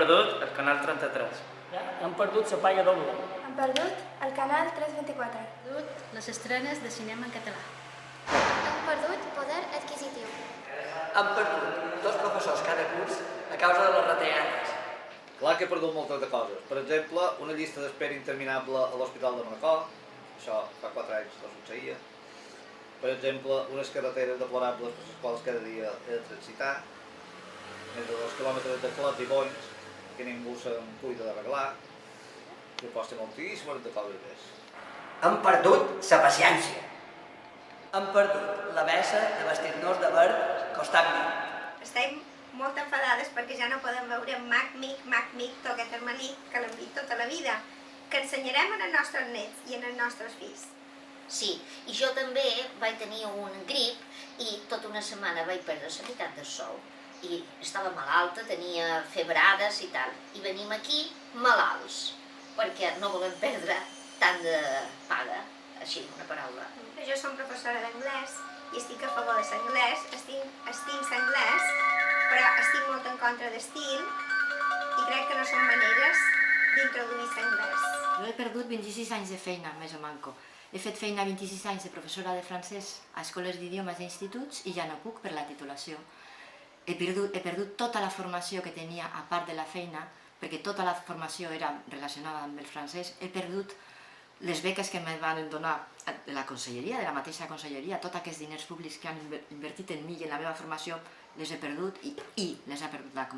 Perdut el canal 33. Hem perdut la paga doble. Han perdut el canal 324. Perdut les estrenes de cinema en català. Hem perdut poder adquisitiu. Han perdut 2 professors cada curs a causa de les retallades. Clar que he perdut moltes de coses. Per exemple, una llista d'espera interminable a l'Hospital de Manacor. Això fa 4 anys no succeïa. Per exemple, unes carreteres deplorables per les quals cada dia he de transitar. Més de 2 quilòmetres de clots i bonys que ningú se'n cuida d'arreglar. Que costa moltíssimes de coses més. Han perdut la paciència. Han perdut la vessa de vestir-nos de verd costant-me. Estem molt enfadades perquè ja no podem veure Mac-Mic, Toquet el Malic, que l'hem vist tota la vida, que ensenyarem als nostres nets i als nostres fills. Sí, i jo també vaig tenir un grip i tota una setmana vaig perdre la meitat del sou. I estava malalta, tenia febrades i tal. I venim aquí malalts, perquè no volem perdre tant de paga, així, una paraula. Jo som professora d'anglès i estic a favor de l'anglès, estic l'anglès, però estic molt en contra d'estil i crec que no són maneres d'introduir l'anglès. Jo he perdut 26 anys de feina, més o manco. He fet feina 26 anys de professora de francès a escoles d'idiomes i instituts i ja no puc per la titulació. He perdut tota la formació que tenia a part de la feina, perquè tota la formació era relacionada amb el francès. He perdut les beques que em van donar de la conselleria, de la mateixa conselleria, tots aquests diners públics que han invertit en mi i en la meva formació, les he perdut i les ha perdut la